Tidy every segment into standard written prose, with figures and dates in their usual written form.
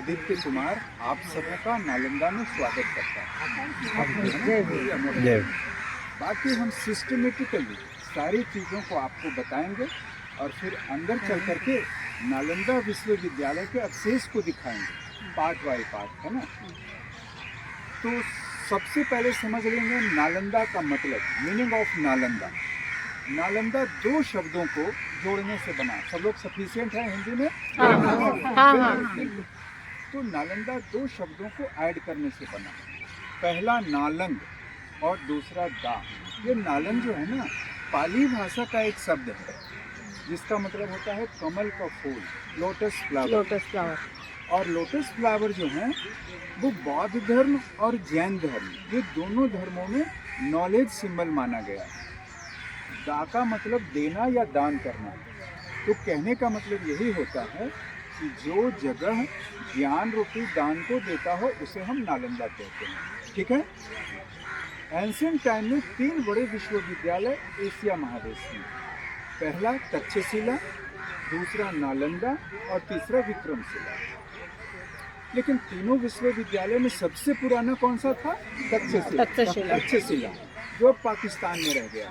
आदित्य कुमार आप सबों का नालंदा में स्वागत करता है। बाकी हम सिस्टमेटिकली सारी चीज़ों को आपको बताएंगे और फिर अंदर चल करके नालंदा विश्वविद्यालय के अवशेष को दिखाएंगे पार्ट बाय पार्ट, है ना। तो सबसे पहले समझ लेंगे नालंदा का मतलब, मीनिंग ऑफ नालंदा। नालंदा दो शब्दों को जोड़ने से बना। सब लोग सफिशिएंट है हिंदी में? हाँ। तो नालंदा दो शब्दों को ऐड करने से बना। पहला नालंग और दूसरा दा। ये नालंग जो है ना, पाली भाषा का एक शब्द है जिसका मतलब होता है कमल का फूल, लोटस फ्लावर। और लोटस फ्लावर जो है वो बौद्ध धर्म और जैन धर्म, ये दोनों धर्मों में नॉलेज सिंबल माना गया है। दा का मतलब देना या दान करना। तो कहने का मतलब यही होता है कि जो जगह ज्ञान रूपी दान को देता हो उसे हम नालंदा कहते हैं। ठीक है। एंशिएंट टाइम में 3 बड़े विश्वविद्यालय एशिया महादेश में। पहला तक्षशिला, दूसरा नालंदा और तीसरा विक्रमशिला। लेकिन तीनों विश्वविद्यालय में सबसे पुराना कौन सा था? तक्षशिला, जो पाकिस्तान में रह गया।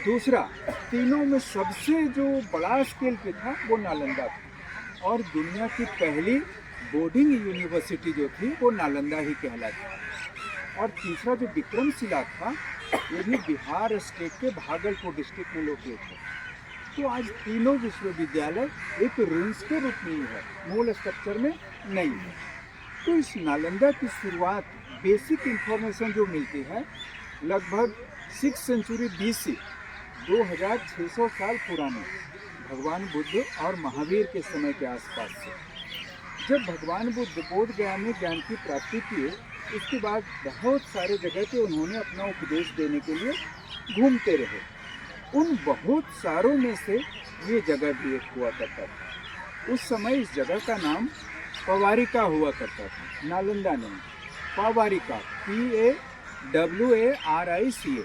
दूसरा, तीनों में सबसे जो बड़ा स्केल पे था वो नालंदा था। और दुनिया की पहली बोर्डिंग यूनिवर्सिटी जो थी वो नालंदा ही कहलाती। और तीसरा जो विक्रमशिला था ये भी बिहार स्टेट के भागलपुर डिस्ट्रिक्ट में लोकेट है। तो आज तीनों विश्वविद्यालय एक रूम्स के रूप में ही है, मूल स्ट्रक्चर में नहीं है। तो इस नालंदा की शुरुआत, बेसिक इंफॉर्मेशन जो मिलती है, लगभग 6 सेंचुरी BC, 2600 साल पुराने, भगवान बुद्ध और महावीर के समय के आसपास से। जब भगवान बुद्ध बोध गया में ज्ञान की प्राप्ति किए, उसके बाद बहुत सारे जगह पे उन्होंने अपना उपदेश देने के लिए घूमते रहे। उन बहुत सारों में से ये जगह भी एक हुआ करता था। उस समय इस जगह का नाम पवारिका हुआ करता था, नालंदा नहीं, पवारिका, PAWARICA,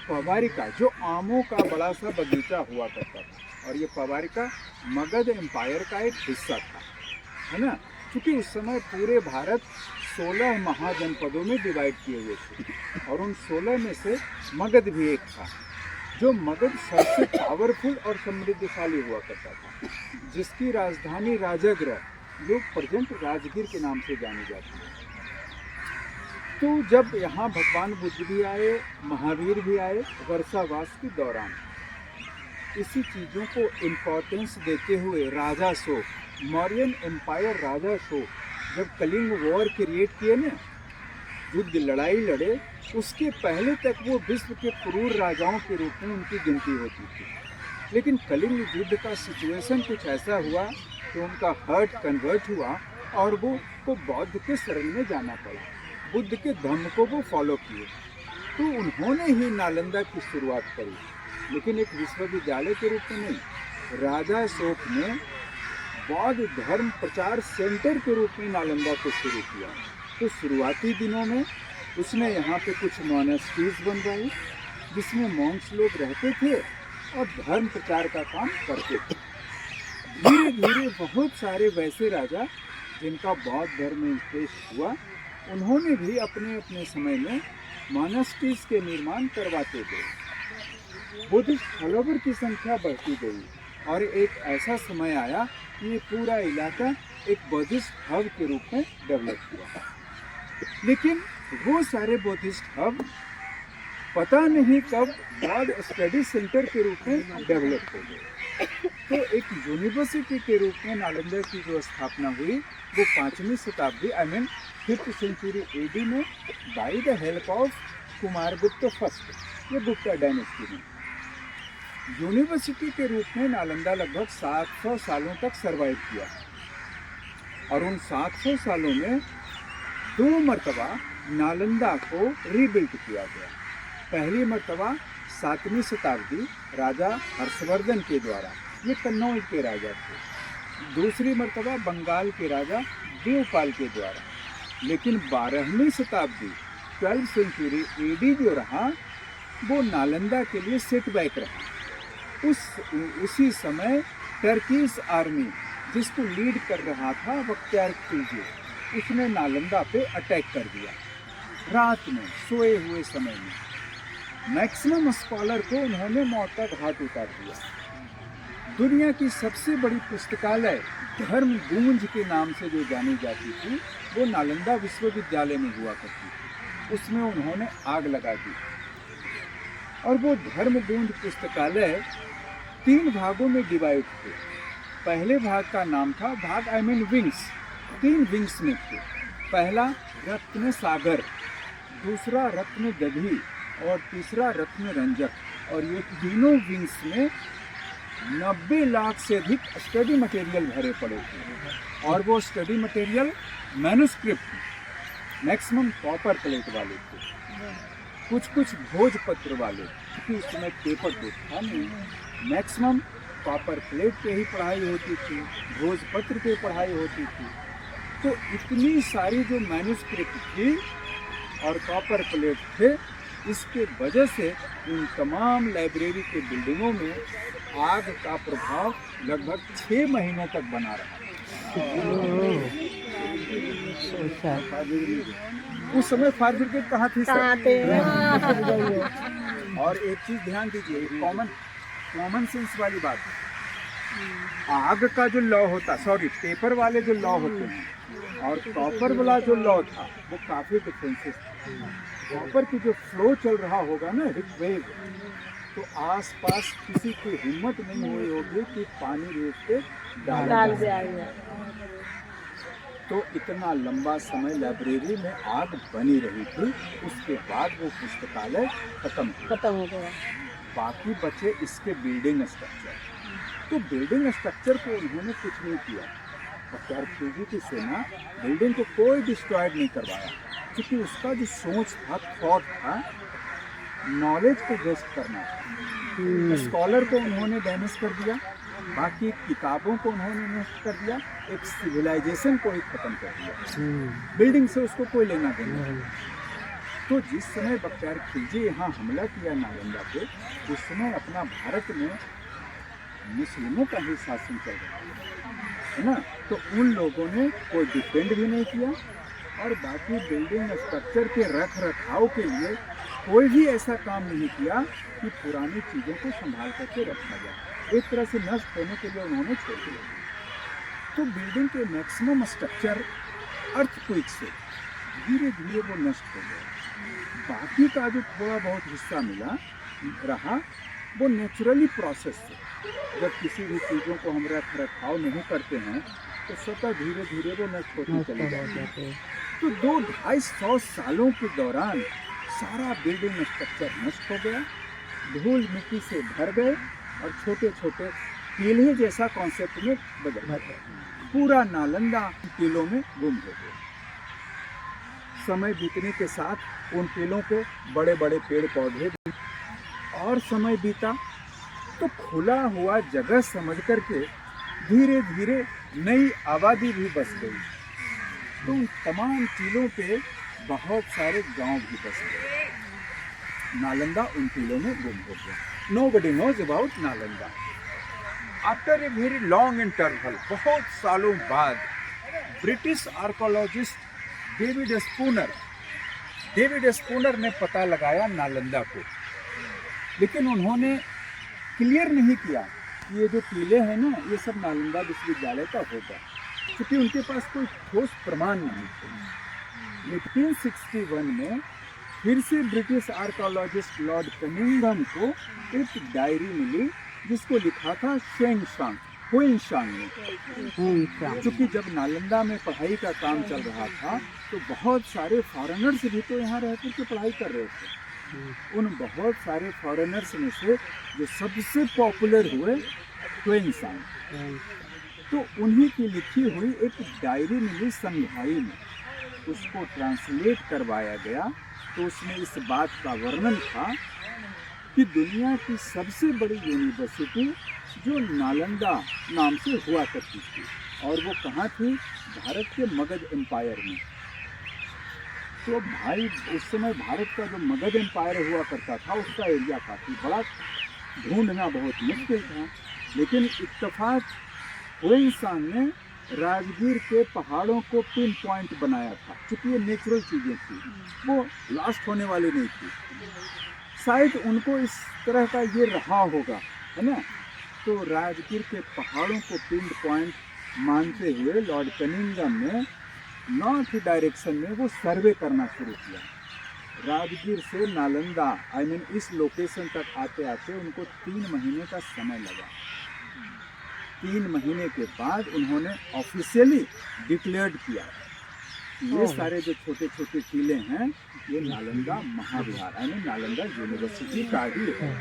पवारिका, जो आमों का बड़ा सा बगीचा हुआ करता था। और ये पवारिका मगध एम्पायर का एक हिस्सा था, है ना। क्योंकि उस समय पूरे भारत 16 महाजनपदों में डिवाइड किए हुए थे और उन 16 में से मगध भी एक था। जो मगध सबसे पावरफुल और समृद्धशाली हुआ करता था, जिसकी राजधानी राजागृह, जो प्रेजेंट राजगीर के नाम से जानी जाती है। तो जब यहाँ भगवान बुद्ध भी आए, महावीर भी आए, वर्षावास के दौरान इसी चीज़ों को इम्पोर्टेंस देते हुए राजा अशोक, मौर्यन एम्पायर राजा अशोक, जब कलिंग वॉर क्रिएट किए ना, युद्ध लड़ाई लड़े, उसके पहले तक वो विश्व के क्रूर राजाओं के रूप में उनकी गिनती होती थी। लेकिन कलिंग युद्ध का सिचुएशन कुछ ऐसा हुआ कि उनका हार्ट कन्वर्ट हुआ और वो बौद्ध के शरण में जाना पड़ा। बुद्ध के धम्म को वो फॉलो किए। तो उन्होंने ही नालंदा की शुरुआत करी, लेकिन एक विश्वविद्यालय के रूप में नहीं। राजा अशोक ने बौद्ध धर्म प्रचार सेंटर के रूप में नालंदा को शुरू किया। तो शुरुआती दिनों में उसने यहाँ पे कुछ मॉनेस्ट्रीज बनवाई जिसमें मॉन्क्स लोग रहते थे और धर्म प्रचार का काम करते थे। धीरे धीरे बहुत सारे वैसे राजा जिनका बौद्ध धर्म में इंटरेस्ट हुआ, उन्होंने भी अपने अपने समय में मॉनेस्ट्रीज के निर्माण करवाते गए। बुद्धिस्ट फॉलोवर की संख्या बढ़ती गई और एक ऐसा समय आया कि ये पूरा इलाका एक बुद्धिस्ट हब के रूप में डेवलप हुआ। लेकिन वो सारे बुद्धिस्ट हब पता नहीं कब बौद्ध स्टडी सेंटर के रूप में डेवलप हो गए। तो एक यूनिवर्सिटी के रूप में नालंदा की जो स्थापना हुई वो 5वीं शताब्दी, 5th सेंचुरी AD में by the help of Kumaragupta first, ये गुप्ता डायनेस्टी में। यूनिवर्सिटी के रूप में नालंदा लगभग 700 सालों तक सरवाइव किया और उन 700 सालों में 2 मरतबा नालंदा को रीबिल्ड किया गया। पहली मरतबा 7वीं शताब्दी राजा हर्षवर्धन के द्वारा, ये कन्नौज के राजा थे। दूसरी मरतबा बंगाल के राजा देवपाल के द्वारा। लेकिन 12वीं शताब्दी 12th सेंचुरी AD जो रहा वो नालंदा के लिए सेटबैक रहा। उसी समय टर्किश आर्मी जिसको लीड कर रहा था बख्तियार खिलजी, उसने नालंदा पे अटैक कर दिया रात में सोए हुए समय में। मैक्सिमम स्कॉलर को उन्होंने मौत का घाट उतार दिया। दुनिया की सबसे बड़ी पुस्तकालय धर्म गूंज के नाम से जो जानी जाती थी, वो नालंदा विश्वविद्यालय में हुआ करती थी। उसमें उन्होंने आग लगा दी और वो धर्म गूंज पुस्तकालय 3 भागों में डिवाइड थे। पहले भाग का नाम था भाग विंग्स, 3 विंग्स में थे। पहला रत्न सागर, दूसरा रत्न दधी और तीसरा रत्न रंजक। और ये तीनों विंग्स में 90 लाख से अधिक स्टडी मटेरियल भरे पड़े थे। और वो study material manuscript maximum copper plate वाले थे, कुछ भोजपत्र वाले, क्योंकि उस समय पेपर तो था नहीं। मैक्सिमम कॉपर प्लेट पे ही पढ़ाई होती थी, भोजपत्र पे पढ़ाई होती थी। तो इतनी सारी जो मैन्युस्क्रिप्ट थी और कॉपर प्लेट थे, इसके वजह से इन तमाम लाइब्रेरी के बिल्डिंगों में आग का प्रभाव लगभग 6 महीनों तक बना रहा। उस समय फायर ब्रिगेड कहाँ थी सर? और एक चीज ध्यान दीजिए, कॉमन सेंस वाली बात, आग का जो लॉ होता, सॉरी पेपर वाले जो लॉ होते हैं और कॉपर वाला जो लॉ था, वो काफी डिफरेंसेस थे। कॉपर की जो फ्लो चल रहा होगा ना, हिट वेव, तो आसपास किसी की हिम्मत नहीं हुई होगी कि पानी रेत पे डाल जाएगा। तो इतना लंबा समय लाइब्रेरी में आग बनी रही थी। उसके बाद वो पुस्तकालय खत्म हो गया। बाकी बचे इसके बिल्डिंग स्ट्रक्चर। तो बिल्डिंग स्ट्रक्चर को उन्होंने कुछ नहीं किया। बख्तियार खिलजी की सेना बिल्डिंग को कोई डिस्ट्रॉयड नहीं करवाया, क्योंकि उसका जो सोच था, थॉट था, नॉलेज को वेस्ट करना था। स्कॉलर को उन्होंने डैमेज कर दिया, बाकी किताबों को उन्होंने नष्ट कर दिया, एक सिविलाइजेशन को ही खत्म कर दिया। बिल्डिंग से उसको कोई लेना देना। तो जिस समय बख्तियार खिलजी यहाँ हमला किया नालंदा पे, उस समय अपना भारत में मुस्लिमों का ही शासन चल रहा है ना, तो उन लोगों ने कोई डिफेंड भी नहीं किया और बाकी बिल्डिंग स्ट्रक्चर के रख रखाव के लिए कोई भी ऐसा काम नहीं किया कि पुरानी चीज़ों को संभाल करके रखा जाए। एक तरह से नष्ट होने के लिए उन्होंने छोड़ दिया। तो बिल्डिंग के मैक्सिमम स्ट्रक्चर अर्थक्वेक से धीरे धीरे वो नष्ट हो गए। बाकी का जो थोड़ा बहुत हिस्सा मिला रहा, वो नेचुरली प्रोसेस से, जब किसी भी चीज़ों को हम रख रखाव नहीं करते हैं तो स्वतः धीरे धीरे वो नष्ट होती चली जाती है। तो 200-250 सालों के दौरान सारा बिल्डिंग स्ट्रक्चर नष्ट हो गया, धूल मिट्टी से भर गए और छोटे छोटे टीले जैसा कॉन्सेप्ट में बदल गए। पूरा नालंदा टीलों में गुम हो गया। समय बीतने के साथ उन टीलों पे बड़े बड़े पेड़ पौधे भी, और समय बीता तो खुला हुआ जगह समझ करके धीरे धीरे नई आबादी भी बस गई। तो उन तमाम टीलों पे बहुत सारे गांव भी बस गए। नालंदा उन टीलों में गुम हो गया। Nobody knows about Nalanda. After a very long interval, बहुत सालों बाद, ब्रिटिश आर्कोलॉजिस्ट डेविड स्पूनर ने पता लगाया नालंदा को, लेकिन उन्होंने क्लियर नहीं किया कि ये जो टीले हैं ना, ये सब नालंदा विश्वविद्यालय का होगा, क्योंकि उनके पास कोई ठोस प्रमाण नहीं थे। 1861 में फिर से ब्रिटिश आर्कोलॉजिस्ट लॉर्ड कनिंघम को एक डायरी मिली, जिसको लिखा था हुइनसांग ने। क्योंकि जब नालंदा में पढ़ाई का काम चल रहा था तो बहुत सारे फॉरेनर्स भी तो यहाँ रह करके पढ़ाई कर रहे थे। उन बहुत सारे फॉरेनर्स में से जो सबसे पॉपुलर हुए हुइनसांग, तो उन्हीं की लिखी हुई एक डायरी मिली संघाई में, उसको ट्रांसलेट करवाया गया। तो उसमें इस बात का वर्णन था कि दुनिया की सबसे बड़ी यूनिवर्सिटी जो नालंदा नाम से हुआ करती थी, और वो कहाँ थी? भारत के मगध एम्पायर में। तो भाई उस समय भारत का जो मगध एम्पायर हुआ करता था, उसका एरिया काफ़ी बड़ा, ढूंढना बहुत मुश्किल था। लेकिन इत्तेफाक वो इंसान ने राजगीर के पहाड़ों को पिन पॉइंट बनाया था, क्योंकि ये नेचुरल चीज़ें थी, वो लास्ट होने वाली नहीं थी। शायद उनको इस तरह का ये रहा होगा, है ना। तो राजगीर के पहाड़ों को पिन पॉइंट मानते हुए लॉर्ड कनिंघम ने नॉर्थ डायरेक्शन में वो सर्वे करना शुरू किया। राजगीर से नालंदा इस लोकेशन तक आते आते उनको 3 महीने का समय लगा। 3 महीने के बाद उन्होंने ऑफिशियली डिक्लेयर्ड किया ये सारे जो छोटे छोटे टीले हैं ये नालंदा महाविहार नालंदा यूनिवर्सिटी का ही है।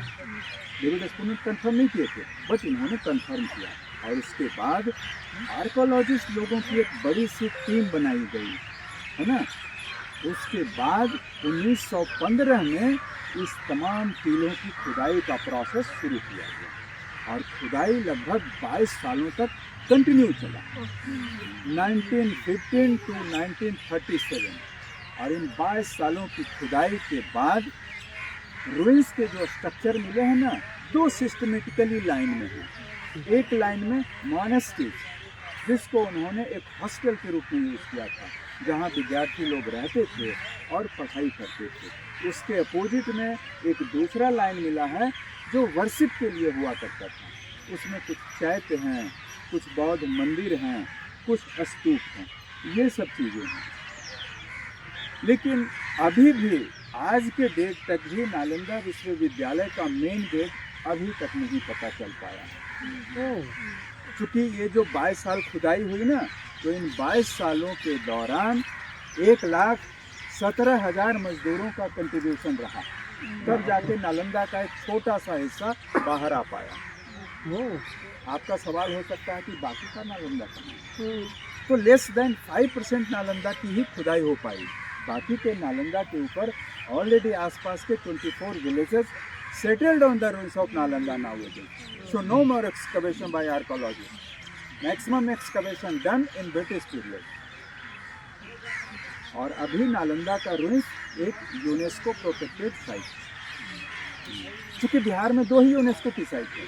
डेविड स्पूनर कंफर्म नहीं किए थे, बट इन्होंने कंफर्म किया। और उसके बाद आर्कोलॉजिस्ट लोगों की एक बड़ी सी टीम बनाई गई, है ना। उसके बाद 1915 में इस तमाम टीलों की खुदाई का प्रोसेस शुरू किया गया और खुदाई लगभग 22 सालों तक कंटिन्यू चला, 1915 टू 1937। और इन 22 सालों की खुदाई के बाद रुइंस के जो स्ट्रक्चर मिले हैं ना, 2 सिस्टमेटिकली लाइन में हैं। एक लाइन में मोनेस्ट्री, जिसको उन्होंने एक हॉस्टल के रूप में यूज़ किया था, जहाँ विद्यार्थी लोग रहते थे और पढ़ाई करते थे। उसके अपोजिट में एक दूसरा लाइन मिला है जो वर्शिप के लिए हुआ करता था। उसमें कुछ चैत्य हैं, कुछ बौद्ध मंदिर हैं, कुछ स्तूप हैं, ये सब चीज़ें हैं। लेकिन अभी भी आज के डेट तक भी नालंदा विश्वविद्यालय का मेन गेट अभी तक नहीं पता चल पाया। क्योंकि ये जो 22 साल खुदाई हुई ना, तो इन 22 सालों के दौरान 1,17,000 मजदूरों का कंट्रीब्यूशन रहा, तब जाके नालंदा का एक छोटा सा हिस्सा बाहर आ पाया। आपका सवाल हो सकता है कि बाकी का नालंदा कहाँ? तो लेस देन 5% नालंदा की ही खुदाई हो पाई। बाकी के नालंदा के ऊपर ऑलरेडी आसपास के 24 villages settled on the ruins of Nalanda nowadays. So no more excavation by archaeologists. Maximum excavation done in British period. और अभी नालंदा का रुइंस एक यूनेस्को प्रोटेक्टेड साइट है। चूँकि बिहार में 2 ही यूनेस्को की साइट है।